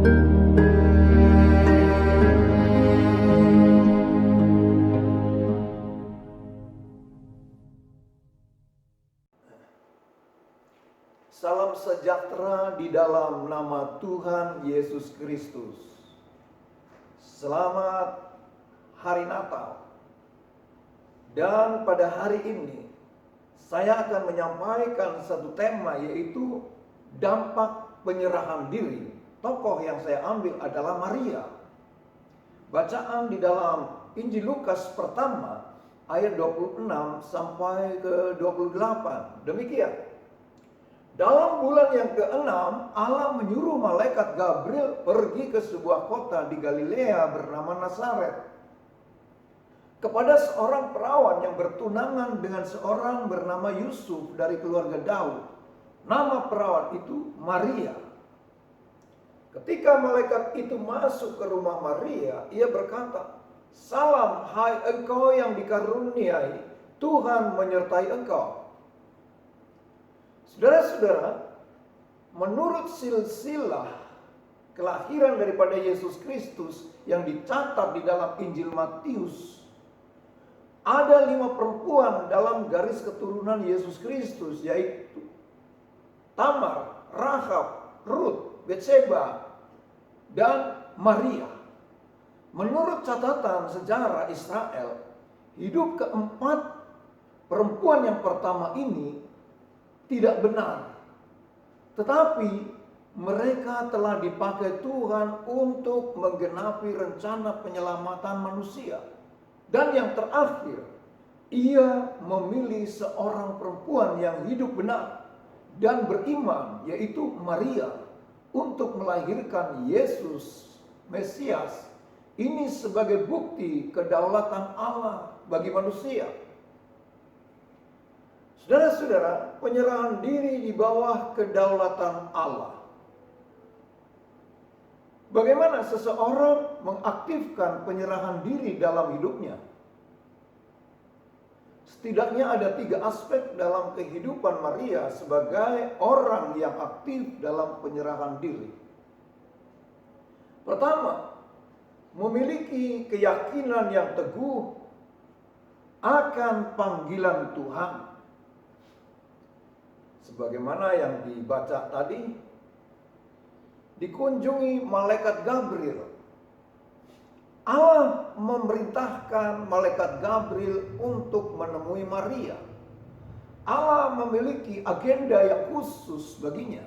Salam sejahtera di dalam nama Tuhan Yesus Kristus. Selamat Hari Natal. Dan pada hari ini saya akan menyampaikan satu tema, yaitu dampak penyerahan diri. Tokoh yang saya ambil adalah Maria. Bacaan di dalam Injil Lukas pertama ayat 26 sampai ke 28. Demikian. Dalam bulan yang ke-6, Allah menyuruh malaikat Gabriel pergi ke sebuah kota di Galilea bernama Nazaret, kepada seorang perawan yang bertunangan dengan seorang bernama Yusuf dari keluarga Daud. Nama perawan itu Maria. Ketika malaikat itu masuk ke rumah Maria, ia berkata, "Salam, hai engkau yang dikaruniai, Tuhan menyertai engkau." Saudara-saudara, menurut silsilah kelahiran daripada Yesus Kristus yang dicatat di dalam Injil Matius, ada 5 perempuan dalam garis keturunan Yesus Kristus, yaitu Tamar, Rahab, Rut, Betseba, dan Maria. Menurut catatan sejarah Israel, hidup keempat perempuan yang pertama ini tidak benar, tetapi mereka telah dipakai Tuhan untuk menggenapi rencana penyelamatan manusia. Dan yang terakhir, ia memilih seorang perempuan yang hidup benar dan beriman, yaitu Maria, untuk melahirkan Yesus Mesias. Ini sebagai bukti kedaulatan Allah bagi manusia. Saudara-saudara, penyerahan diri di bawah kedaulatan Allah. Bagaimana seseorang mengaktifkan penyerahan diri dalam hidupnya? Setidaknya ada 3 aspek dalam kehidupan Maria sebagai orang yang aktif dalam penyerahan diri. Pertama, memiliki keyakinan yang teguh akan panggilan Tuhan. Sebagaimana yang dibaca tadi, dikunjungi malaikat Gabriel. Allah memerintahkan malaikat Gabriel untuk menemui Maria. Allah memiliki agenda yang khusus baginya.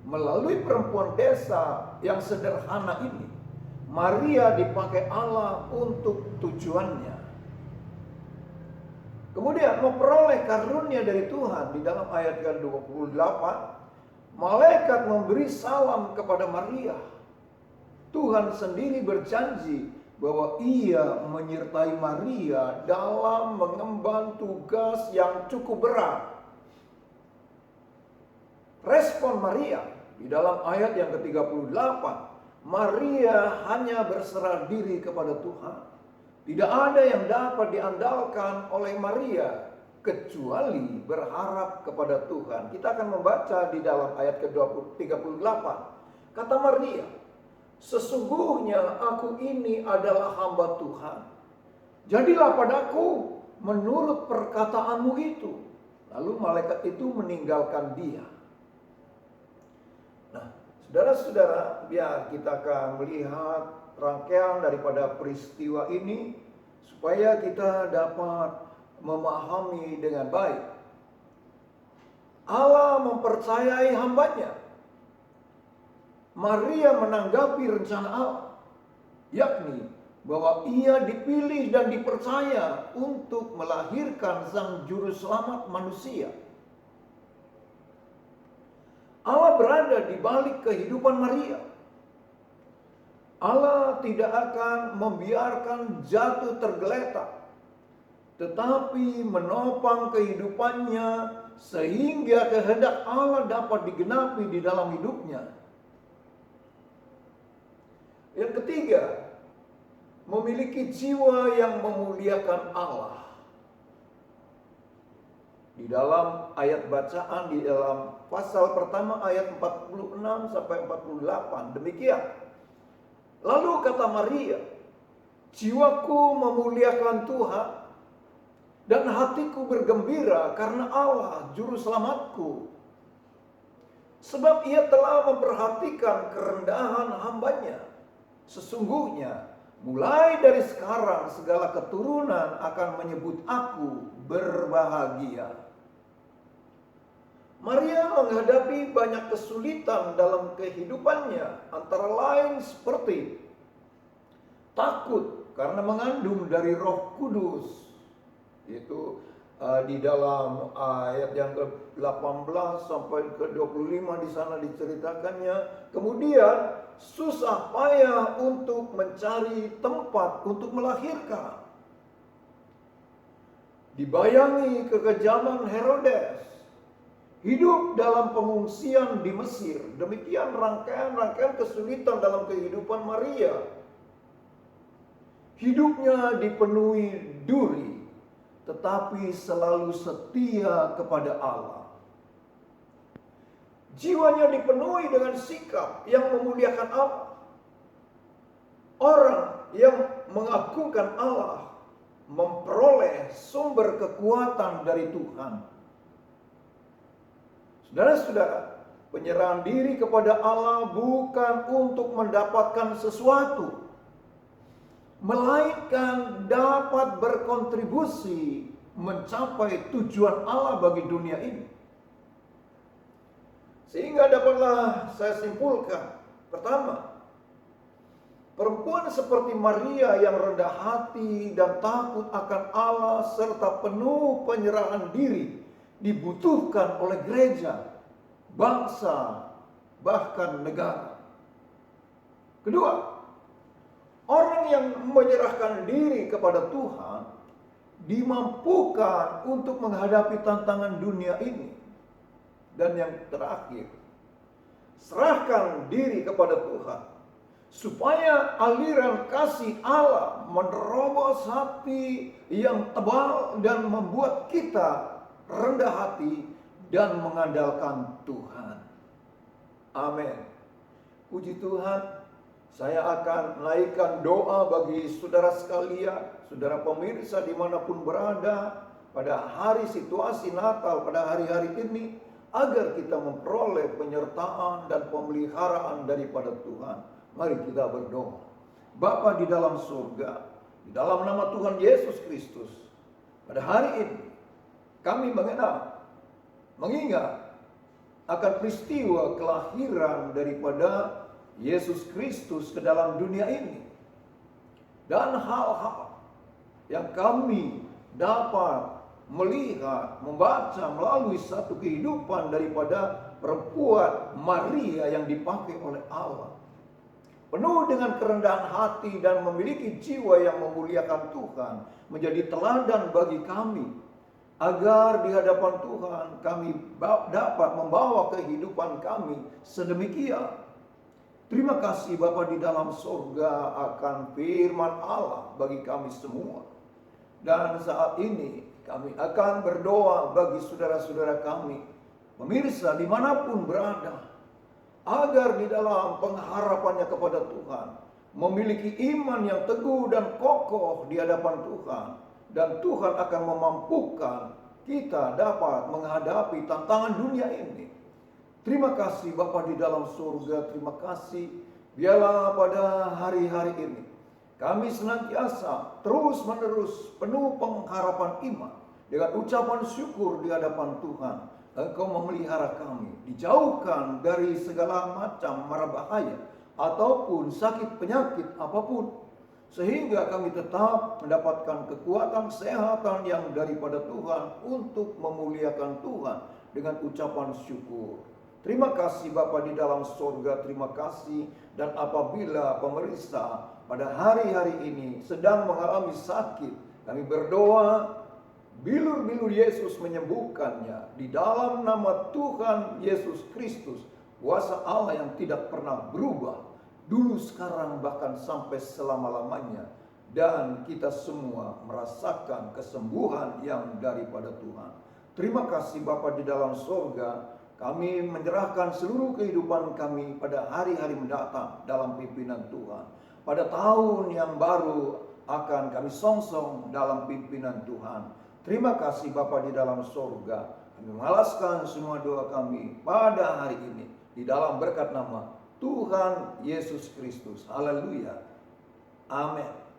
Melalui perempuan desa yang sederhana ini, Maria dipakai Allah untuk tujuannya. Kemudian memperoleh karunia dari Tuhan. Di dalam ayat ke-28, malaikat memberi salam kepada Maria. Tuhan sendiri berjanji bahwa ia menyertai Maria dalam mengemban tugas yang cukup berat. Respon Maria di dalam ayat yang ke-38, Maria hanya berserah diri kepada Tuhan. Tidak ada yang dapat diandalkan oleh Maria kecuali berharap kepada Tuhan. Kita akan membaca di dalam ayat ke-38. Kata Maria, "Sesungguhnya aku ini adalah hamba Tuhan. Jadilah padaku menurut perkataanmu itu." Lalu malaikat itu meninggalkan dia. Nah, saudara-saudara, biar kita akan melihat rangkaian daripada peristiwa ini supaya kita dapat memahami dengan baik. Allah mempercayai hambanya. Maria menanggapi rencana Allah, yakni bahwa ia dipilih dan dipercaya untuk melahirkan sang juru selamat manusia. Allah berada di balik kehidupan Maria. Allah tidak akan membiarkan jatuh tergeletak, tetapi menopang kehidupannya sehingga kehendak Allah dapat digenapi di dalam hidupnya. Yang ketiga, memiliki jiwa yang memuliakan Allah. Di dalam ayat bacaan di dalam pasal pertama ayat 46 sampai 48 demikian. Lalu kata Maria, jiwaku memuliakan Tuhan dan hatiku bergembira karena Allah juru selamatku. Sebab ia telah memperhatikan kerendahan hambanya. Sesungguhnya mulai dari sekarang segala keturunan akan menyebut aku berbahagia. Maria menghadapi banyak kesulitan dalam kehidupannya, antara lain seperti takut karena mengandung dari Roh Kudus. Itu di dalam ayat yang ke-18 sampai ke-25 di sana diceritakannya. Kemudian susah payah untuk mencari tempat untuk melahirkan. Dibayangi kekejaman Herodes. Hidup dalam pengungsian di Mesir. Demikian rangkaian-rangkaian kesulitan dalam kehidupan Maria. Hidupnya dipenuhi duri, tetapi selalu setia kepada Allah. Jiwanya dipenuhi dengan sikap yang memuliakan Allah. Orang yang mengagungkan Allah memperoleh sumber kekuatan dari Tuhan. Saudara-saudara, penyerahan diri kepada Allah bukan untuk mendapatkan sesuatu, melainkan dapat berkontribusi mencapai tujuan Allah bagi dunia ini. Sehingga dapatlah saya simpulkan, pertama, perempuan seperti Maria yang rendah hati dan takut akan Allah serta penuh penyerahan diri dibutuhkan oleh gereja, bangsa, bahkan negara. Kedua, orang yang menyerahkan diri kepada Tuhan dimampukan untuk menghadapi tantangan dunia ini. Dan yang terakhir, serahkan diri kepada Tuhan supaya aliran kasih Allah menerobos hati yang tebal dan membuat kita rendah hati dan mengandalkan Tuhan. Amin. Puji Tuhan. Saya akan naikkan doa bagi saudara sekalian, saudara pemirsa dimanapun berada pada hari situasi Natal, pada hari-hari ini, agar kita memperoleh penyertaan dan pemeliharaan daripada Tuhan. Mari kita berdoa. Bapa di dalam surga, di dalam nama Tuhan Yesus Kristus, pada hari ini kami mengingat akan peristiwa kelahiran daripada Yesus Kristus ke dalam dunia ini. Dan hal-hal yang kami dapat melihat, membaca melalui satu kehidupan daripada perempuan Maria yang dipakai oleh Allah. Penuh dengan kerendahan hati dan memiliki jiwa yang memuliakan Tuhan. Menjadi teladan bagi kami. Agar di hadapan Tuhan kami dapat membawa kehidupan kami sedemikian. Terima kasih Bapa di dalam surga akan firman Allah bagi kami semua. Dan saat ini kami akan berdoa bagi saudara-saudara kami, pemirsa dimanapun berada, agar di dalam pengharapannya kepada Tuhan, memiliki iman yang teguh dan kokoh di hadapan Tuhan. Dan Tuhan akan memampukan kita dapat menghadapi tantangan dunia ini. Terima kasih Bapa di dalam surga, terima kasih. Biarlah pada hari-hari ini kami senantiasa terus-menerus penuh pengharapan iman dengan ucapan syukur di hadapan Tuhan. Engkau memelihara kami, dijauhkan dari segala macam mara bahaya ataupun sakit penyakit apapun, sehingga kami tetap mendapatkan kekuatan kesehatan yang daripada Tuhan untuk memuliakan Tuhan dengan ucapan syukur. Terima kasih Bapa di dalam surga, terima kasih. Dan apabila pemerintah pada hari-hari ini sedang mengalami sakit, kami berdoa bilur-bilur Yesus menyembuhkannya di dalam nama Tuhan Yesus Kristus, kuasa Allah yang tidak pernah berubah, dulu, sekarang, bahkan sampai selama-lamanya. Dan kita semua merasakan kesembuhan yang daripada Tuhan. Terima kasih Bapa di dalam sorga, kami menyerahkan seluruh kehidupan kami pada hari-hari mendatang dalam pimpinan Tuhan. Pada tahun yang baru akan kami songsong dalam pimpinan Tuhan. Terima kasih Bapa di dalam sorga. Kami mengalaskan semua doa kami pada hari ini di dalam berkat nama Tuhan Yesus Kristus. Haleluya. Amin.